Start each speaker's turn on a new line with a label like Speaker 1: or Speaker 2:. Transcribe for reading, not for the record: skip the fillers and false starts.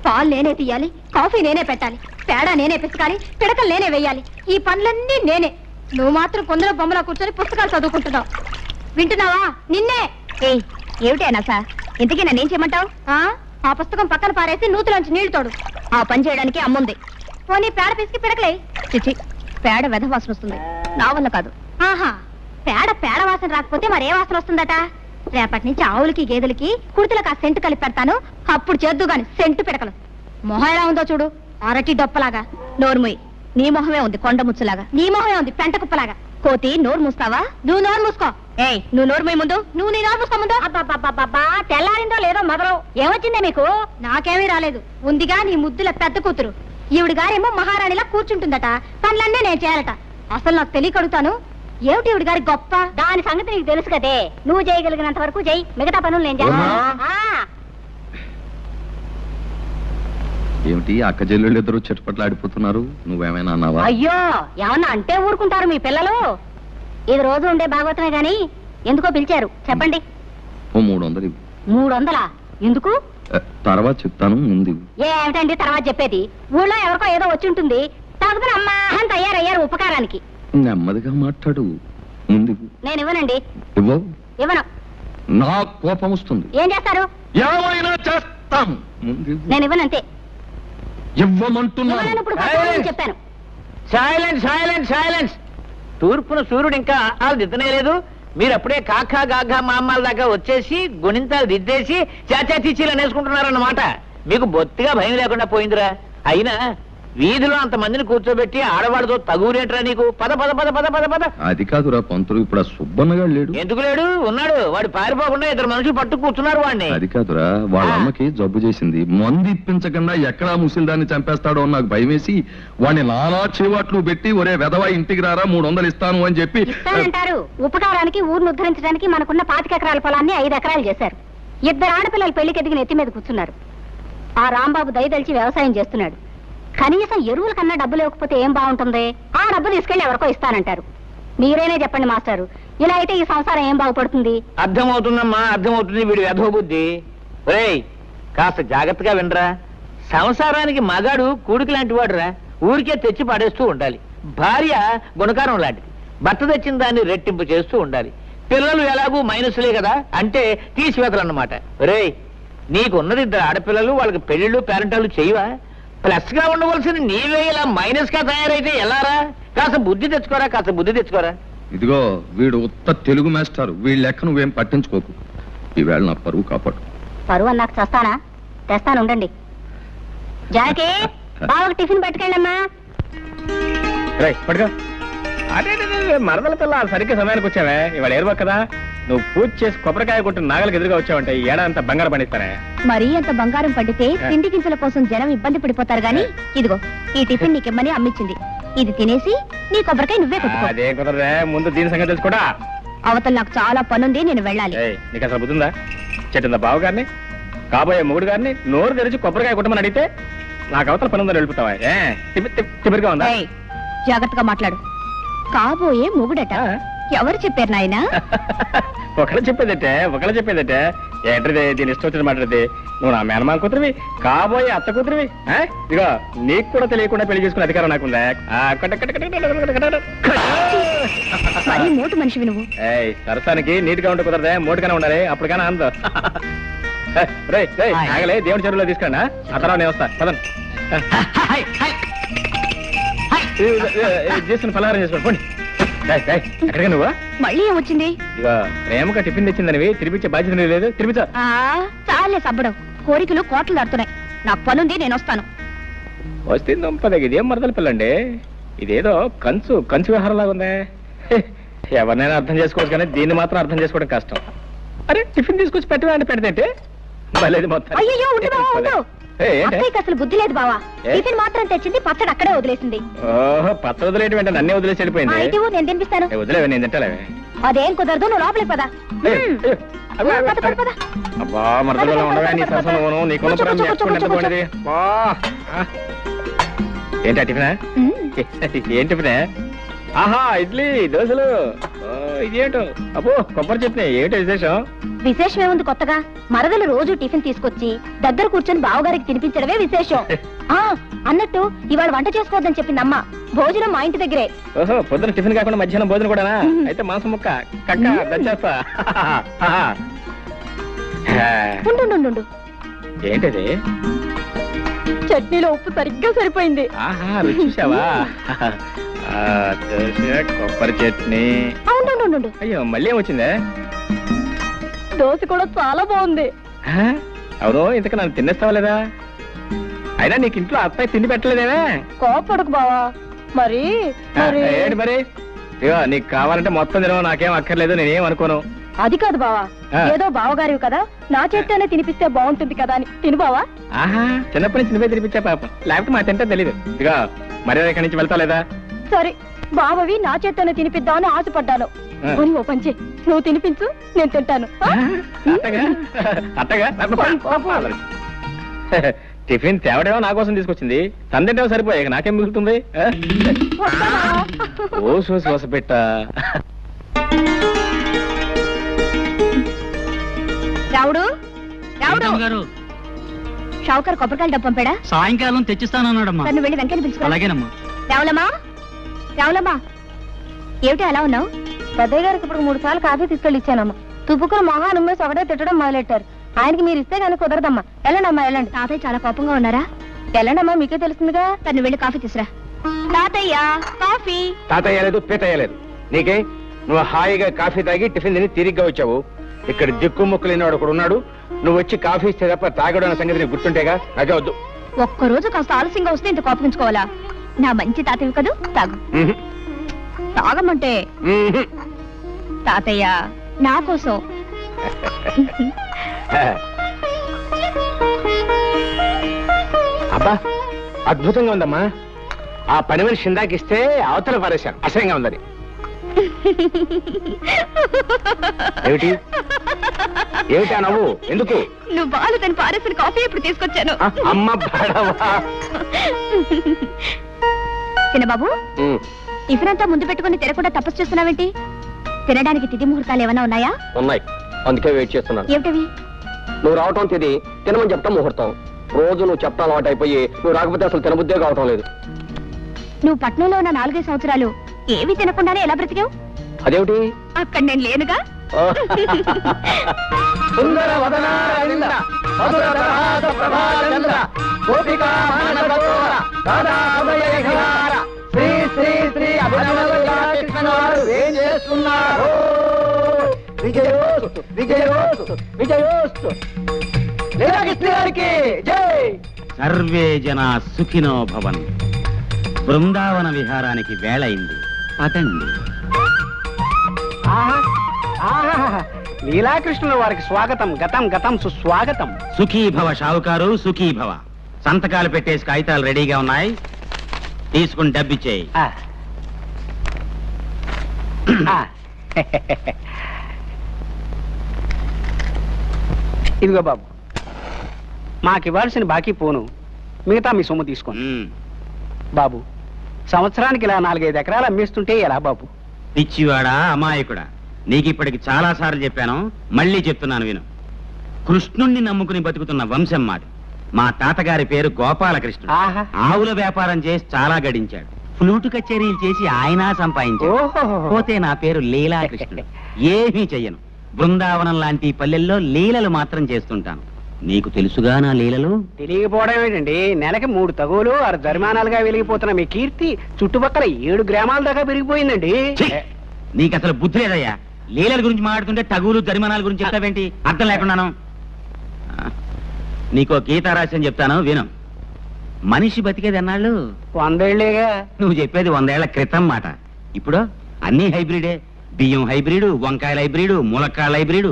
Speaker 1: పాలు నేనే తీయాలి, కాఫీ నేనే పెట్టాలి, పేడ నేనే పిసకాలి, పిడకలు నేనే వేయాలి. ఈ పనులన్నీ నేనే. నువ్వు మాత్రం కొందరు బొమ్మలా కూర్చొని పుస్తకాలు చదువుకుంటున్నావు. వింటున్నావా? నిన్నే. ఏమిటైనా సార్, ఇంతకీ నన్నేం చేయమంటావు? ఆ పుస్తకం పక్కన పారేసి నూతులోంచి నీళ్లు తోడు. ఆ పని చేయడానికి అమ్ముంది. పోనీ పేడ పిసికి పిడకలే. చిచి, పేడ వెధ వాసన వస్తుంది, నా వల్ల కాదు. ఆహా, పేడ వాసన రాకపోతే మరే వాసన వస్తుందట? రేపటి నుంచి ఆవులకి గేదెలకి కుర్తులకు ఆ సెంటు కలిపి పెడతాను, అప్పుడు చేద్దు గాని సెంటు పిడకలు. మొహం ఎలా ఉందో చూడు, అరటి డొప్పలాగా. నోరుముయి, నీ మొహమే ఉంది కొండ ముచ్చులాగా. నీ మొహమే ఉంది పెంట కుప్పలాగా. కోతి, నోరు మూస్తావా? నువ్వు నోరు మూసుకో. ఏయ్, నువ్వు నోరుమోయి ముందు. నువ్వు నీ నోరు మూసుకో ముందు. అబ్బా, తెల్లారిందో లేదో మొదలు. ఏమొచ్చిందే మీకు? నాకేమీ రాలేదు. ఉందిగా నీ ముద్దుల పెద్ద కూతురు. ఈవిడి గారేమో మహారాణిలా కూర్చుంటుందట, పనులన్నీ నేను చేయాలట. అసలు నాకు తెలియకడుగుతాను, ఏమిటి ఈవిడి గారి గొప్ప? దాని సంగతి నీకు తెలుసు కదే. నువ్వు చేయగలిగినంత వరకు చెయ్యి, మిగతా పనులు నేను చేస్తాను.
Speaker 2: ఏమిటి అక్క చెల్లెళ్ళు ఇద్దరు చెట్టుపట్లు ఆడిపోతున్నారు? నువ్వేమైనా అన్నావా?
Speaker 1: అయ్యో, ఏమన్నా అంటే ఊరుకుంటారు మీ పిల్లలు. ఇది రోజు ఉండే భాగవతమే గాని ఎందుకో పిలిచారు చెప్పండి.
Speaker 2: ఓ 300.
Speaker 1: 300? ఎందుకు?
Speaker 2: తర్వాత చెప్తాను, ముందు.
Speaker 1: ఏమిటండి తర్వాత చెప్పేది? ఊళ్ళో ఎవరికో ఏదో వచ్చి ఉంటుంది, తాగుతున్న అమ్మా అని తయారయ్యారు ఉపకారానికి.
Speaker 2: నెమ్మదిగా మాట్లాడు, ముందు.
Speaker 1: నేను ఇవ్వనండి. ఇవ్వను.
Speaker 2: నా కోపం వస్తుంది.
Speaker 1: ఏం చేస్తారు?
Speaker 2: ఏమైనా చేస్తాం.
Speaker 1: నేను ఇవ్వనంతే.
Speaker 2: ఇవ్వమంటున్నాను.
Speaker 1: చెప్పాను.
Speaker 3: సైలెన్స్. తూర్పున సూర్యుడు ఇంకా ఆలు దిద్దనే లేదు, మీరు అప్పుడే కాకా గాఘా మామాల దాకా వచ్చేసి గుణింతాలు దిద్దేసి చాచా తీచీలు అనేసుకుంటున్నారన్నమాట. మీకు బొత్తిగా భయం లేకుండా పోయిందిరా. అయినా వీధిలో అంత మందిని కూర్చోబెట్టి ఆడవాడితో తగురేట్రా నీకు? పద పద పద పద పద పద.
Speaker 2: అది కాదురా పంతులు, ఇప్పుడు ఆ సుబ్బన్నగాడు లేడు.
Speaker 3: ఎందుకు లేడు? ఉన్నాడు. వాడు పారిపోకుండా 2 మనుషులు పట్టు కూర్చున్నారు వాడిని.
Speaker 2: అది కాదురా, వాళ్ళ అమ్మకి జబ్బు చేసింది, మందు ఇప్పించకుండా ఎక్కడా ముసిల్దాన్ని చంపేస్తాడో నాకు భయం వేసి వాడిని నానా చేవాట్లు పెట్టి, ఒరే వెధవా ఇంటికి రారా 300 ఇస్తాను అని చెప్పి.
Speaker 1: ఇస్తానంటారు? ఉపకారానికి ఊరిని ఉద్ధరించడానికి మనకున్న 25 ఎకరాల పొలాన్ని 5 ఎకరాలు చేశారు. 2 ఆడపిల్లలు పెళ్లికి ఎదిగిన ఎత్తి మీద కూర్చున్నారు. ఆ రాంబాబు దయదలిచి వ్యవసాయం చేస్తున్నాడు. కనీసం ఎరువుల కన్నా డబ్బు లేకపోతే ఏం బాగుంటుంది? ఆ డబ్బు తీసుకెళ్లి ఎవరికో ఇస్తానంటారు. మీరేనే చెప్పండి మాస్టారు, ఇలా అయితే ఈ సంసారం ఏం బాగుపడుతుంది?
Speaker 3: అర్థమవుతుందమ్మా, అర్థమవుతుంది వీడి వెధవ బుద్ధి. ఒరేయ్, కాస్త జాగ్రత్తగా వినరా. సంసారానికి మగాడు కూడికి లాంటి వాడురా. ఊరికే తెచ్చి పడేస్తూ ఉండాలి. భార్య గుణకారం లాంటిది, భర్త తెచ్చిన దాన్ని రెట్టింపు చేస్తూ ఉండాలి. పిల్లలు ఎలాగూ మైనస్లే కదా, అంటే తీసివేతలన్నమాట. ఒరేయ్, నీకున్నది 2 ఆడపిల్లలు, వాళ్ళకి పెళ్లిళ్ళు పేరెంటాలు చేయవా? ప్లస్ గా ఉండవలసిన నీవే ఇలా మైనస్ గా తయారైతే ఎలారా? కాస్త బుద్ధి తెచ్చుకోరా.
Speaker 2: ఇదిగో, వీడు ఉత్త తెలుగు మాస్టారు, వీళ్ళ లెక్క నువ్వేం పట్టించుకోకు. ఈవేళ నా పరువు కాపాడు.
Speaker 1: పరువు అన్నాక చేస్తానా? తెస్తాను, ఉండండి. జానకి, బావకు టిఫిన్ పట్టుకెళ్ళమ్మా.
Speaker 4: పట్టుకో. అదే మరదల పిల్ల సరిగ్గా సమయానికి వచ్చావే. ఇవాళ ఏరువా కదా, నువ్వు పూజ చేసి కొబ్బరికాయ కొట్టు నాగలికి ఎదురుగా వచ్చావంటే ఈ ఏడాదంతా బంగారం పండిస్తానే.
Speaker 1: మరీ అంత బంగారం పండితే తిండి గింజల కోసం జనం ఇబ్బంది పడిపోతారు గాని, ఇదిగో ఈ టిఫిన్ నీకిమ్మని అమ్మిచ్చింది. ఇది తినేసి నీ కొబ్బరికాయ నువ్వే కొట్టుకో.
Speaker 4: అదే కుదరదే, ముందు దీని సంగతి తెలుసుకోడా.
Speaker 1: అవతల నాకు చాలా పనుంది, నేను వెళ్ళాలి.
Speaker 4: నీకు అసలు బుద్ధిందా? చెట్టుందా బావ గారిని, కాబోయే మొగుడు గారిని నోరు తెరిచి కొబ్బరికాయ కొట్టమని అడిగితే నాకు అవతల పని ఉందని వెళ్ళిపోతావా? తిరిగిగా ఉందా?
Speaker 1: జాగ్రత్తగా మాట్లాడు. కాబోయే మొగుడట ఎవరు చెప్పారు నాయనా?
Speaker 4: ఒకళ్ళు చెప్పేదటే ఏంటది? దీని ఇష్టం వచ్చిన మాట్లాడితే నువ్వు నా మేనమా కూతురివి, కాబోయే అత్త కూతురివి. ఇదిగో, నీకు కూడా తెలియకుండా పెళ్లి చేసుకునే అధికారం నాకుందా?
Speaker 1: మోటు మనిషివి నువ్వు.
Speaker 4: సరసానికి నీట్గా ఉంటే కుదరదే, మోటుగానే ఉండాలి, అప్పుడు కానీ అందం. ఆగలే, దేవుడి చెరువులో తీసుకురా, ఆ తర్వాత నేను వస్తా. పదండి, చేసుకుని పలహారం చేసుకోండి. ఎక్కడికి నువ్వు?
Speaker 1: మళ్ళీ ఏమొచ్చింది?
Speaker 4: ఇక ప్రేమగా టిఫిన్ తెచ్చిందనివి తినిపించే బాధ్యత లేదు. తినిపించా
Speaker 1: చాలే సబ్బడం, కోరికలు కోట్లు దాడుతున్నాయి. నాకు పనుంది, నేను వస్తాను.
Speaker 4: వస్తే దంపదకి ఇదేం మరదల పిల్లండి, ఇదేదో కంచు వ్యవహారం లాగా ఉందే. ఎవరినైనా అర్థం చేసుకోవచ్చు కానీ దీన్ని మాత్రం అర్థం చేసుకోవడం కష్టం. అరే, టిఫిన్ తీసుకొచ్చి పెట్టమంటే పెడితే బలేదు మొత్తం.
Speaker 1: అయ్యో, అసలు బుద్ధి లేదు బావా. టిఫిన్ మాత్రం తెచ్చింది, పచ్చడి అక్కడే వదిలేసింది.
Speaker 4: ఓహో, పచ్చడి వదిలేటి వెంట నన్నే వదిలేసి వెళ్ళిపోయింది.
Speaker 1: నేను తినిపిస్తాను.
Speaker 4: వదిలేవే, నేను తింటాలేవే.
Speaker 1: అదేం కుదరదు, నువ్వు లోపలికి పదా.
Speaker 4: అబ్బా, మరదలో ఉండవే నీ సరసను, నీకున్న ఏంటి టిఫినా? ఏం టిఫినా? ఆహా, ఇడ్లీ దోశలు. ఇదేంటో, అబ్బో కొబ్బరి చట్నీ. ఏమిటో విశేషం?
Speaker 1: విశేషం ఏముంది కొత్తగా? మరదలు రోజు టిఫిన్ తీసుకొచ్చి దగ్గర కూర్చొని బావగారికి తినిపించడమే విశేషం. ఆ అన్నట్టు ఇవాళ వంట చేసుకోవద్దని చెప్పింది అమ్మ. భోజనం మా ఇంటి దగ్గరే.
Speaker 4: ఓహో, పొద్దున టిఫిన్ కాకుండా మధ్యాహ్నం భోజనం కూడానా? అయితే మాంసం ముక్క కక్క దంచేస్తా.
Speaker 1: ఉండు,
Speaker 4: ఏంటది?
Speaker 1: చట్నీలో ఉప్పు సరిగ్గా సరిపోయింది.
Speaker 4: ఆహా, రుచి చూసావా? దోశ, కొబ్బరి చట్నీ.
Speaker 1: ఉండు,
Speaker 4: అయ్యో, మళ్ళీ ఏమొచ్చిందే?
Speaker 1: దోశ కూడా చాలా బాగుంది.
Speaker 4: అవును, ఇంతకు నన్ను తినేస్తావా లేదా? అయినా నీకు ఇంట్లో అత్తయ్య తిండి పెట్టలేదేమే?
Speaker 1: కోపడకు బావా. మరి
Speaker 4: ఏంటి మరి? ఇగో నీకు కావాలంటే మొత్తం తినవు, నాకేం అక్కర్లేదు, నేనేం అనుకోను.
Speaker 1: అది కాదు బావా, ఏదో బావగారివి కదా, నా చేత్తోనే తినిపిస్తే బాగుంటుంది కదా అని తిను బావా.
Speaker 4: ఆహా, చిన్నప్పటి నుంచి నువ్వే తినిపించా పాపం, లేకపోతే మా తింటే తెలీదు. ఇదిగా మరి ఇక్కడి నుంచి వెళ్తా లేదా?
Speaker 1: సరే, బావవి నా చేత్తోనే తినిపిద్దామని ఆశపడ్డాను. పోనీ ఓ పంచి, నువ్వు తినిపించు, నేను తింటాను.
Speaker 4: అట్టగా టిఫిన్ తేవడేమో నా కోసం తీసుకొచ్చింది, తందేమో సరిపోయాక నాకేం మిగులుతుంది? ఓ సోస పెట్ట.
Speaker 1: రావుడు
Speaker 5: గారు,
Speaker 1: షావుకారు కొబ్బరికాయలు డబ్బు పంపాడా?
Speaker 5: సాయంకాలం తెచ్చిస్తానన్నాడమ్మా.
Speaker 1: తను వెళ్ళి వెంకని పిలుచుకో.
Speaker 5: అలాగేనమ్మా.
Speaker 1: రావులమ్మా, ఏమిటి అలా ఉన్నావు? పెద్దయ్య గారికి ఇప్పుడు 3 సార్లు కాఫీ తీసుకెళ్ళి ఇచ్చానమ్మా. తుప్పుకుని మొహాన్ని ఉమ్మేసి ఒకటే తిట్టడం మొదలెట్టారు. ఆయనకి మీరు ఇస్తే కానీ కుదరదమ్మా. వెళ్ళండమ్మా, వెళ్ళండి. తాతయ్య చాలా కోపంగా ఉన్నారా? వెళ్ళండమ్మా, మీకే తెలుస్తుందిగా. తను వెళ్ళి కాఫీ తీసురా. తాతయ్య, కాఫీ.
Speaker 6: తాతయ్య లేదు, పీతయ్య లేదు. నీకే? నువ్వు హాయిగా కాఫీ తాగి టిఫిన్ తిని తిరిగ్గా వచ్చావు. ఇక్కడ దిక్కు ముక్కు లేనివాడు ఒకడు ఉన్నాడు. నువ్వు వచ్చి కాఫీ ఇస్తే తప్ప తాగడం అన్న సంగతి నీకు గుర్తుంటేగా. నాకే వద్దు.
Speaker 1: ఒక్కరోజు కాస్త ఆలస్యంగా వస్తే ఇంత కోపగించుకోవాలా? నా మంచి తాతయ్య కదూ, తాగు. తాగమంటే తాతయ్య నా కోసం.
Speaker 6: అబ్బా, అద్భుతంగా ఉందమ్మా. ఆ పని మనిషి ఇందాకిస్తే అవతల పారేశాను, అసహ్యంగా ఉందని. ఏమిటి ఏమిటా నవ్వు? ఎందుకు?
Speaker 1: నువ్వు బాలు తను పారేసిన కాఫీ ఇప్పుడు తీసుకొచ్చాను.
Speaker 6: అమ్మ బాడవా.
Speaker 1: చిన్నబాబు, టిఫిన్ అంతా ముందు పెట్టుకుని తినకుండా తపస్సు చేస్తున్నావేంటి? తినడానికి తిథి ముహూర్తాలు ఏమైనా ఉన్నాయా?
Speaker 6: ఉన్నాయి, అందుకే వెయిట్ చేస్తున్నాను.
Speaker 1: ఏమిటవి?
Speaker 6: నువ్వు రావటం తిది, తినమని చెప్తాం ముహూర్తం. రోజు నువ్వు చెప్తా అలవాటు అయిపోయి నువ్వు రాకపోతే అసలు తినబుద్దే కావటం లేదు.
Speaker 1: నువ్వు పట్నంలో ఉన్న 4-5 సంవత్సరాలు ఏవి తినకుండానే ఎలా బ్రతికావు?
Speaker 6: అదేమిటి?
Speaker 1: అక్కడ నేను లేనుగా.
Speaker 5: సర్వే జనా సుఖినో భవన్. బృందావన విహారానికి వేళయింది, పదండి.
Speaker 3: లీలాకృష్ణుల వారికి స్వాగతం, గతం గతం సుస్వాగతం.
Speaker 5: సుఖీభవ షావుకారు, సుఖీభవ. సంతకాలు పెట్టేసి కాగితాలు రెడీగా ఉన్నాయి, తీసుకుని డబ్బిచ్చేయి.
Speaker 3: ఇదిగో బాబు, మాకు ఇవ్వాల్సిన బాకీ పోను, మిగతా మీ సొమ్ము తీసుకోండి. బాబు, సంవత్సరానికి ఇలా 4-5 ఎకరాలు అమ్మేస్తుంటే ఎలా బాబు?
Speaker 5: పిచ్చివాడా, అమాయకుడా, నీకిప్పటికి చాలా సార్లు చెప్పాను, మళ్ళీ చెప్తున్నాను విను. కృష్ణుణ్ణి నమ్ముకుని బతుకుతున్న వంశం మాది. మా తాతగారి పేరు గోపాలకృష్ణుడు. ఆవుల వ్యాపారం చేసి చాలా గడించాడు. ఫ్లూటు కచేరీలు చేసి ఆయన సంపాదించాడు. పోతే నా పేరు లీలాకృష్ణుడు. ఏమీ చెయ్యను. బృందావనం లాంటి పల్లెల్లో లీలలు మాత్రం చేస్తుంటాను. నీకు తెలుసుగా నా లీలలు?
Speaker 3: తెలియకపోవడం ఏంటండి, నెలకి 3 తగులు 6 జరిమానాలుగా వెలిగిపోతున్న మీ కీర్తి చుట్టుపక్కల 7 గ్రామాల దాకా పెరిగిపోయిందండి.
Speaker 5: నీకు అసలు బుద్ధి లేదయ్యా. లీలల గురించి మాట్లాడుతుంటే తగులు జరిమానాల గురించి చెప్తావేంటి? అర్థం లేకున్నాను. నీకో గీతారాశి చెప్తాను విను. మనిషి బతికేది అన్నాళ్ళు
Speaker 3: 100 ఏళ్లేగా.
Speaker 5: నువ్వు చెప్పేది 100 ఏళ్ల క్రితం మాట. ఇప్పుడు అన్ని హైబ్రిడే. బియ్యం హైబ్రిడు, వంకాయల హైబ్రిడు, ములక్కాయల హైబ్రిడు,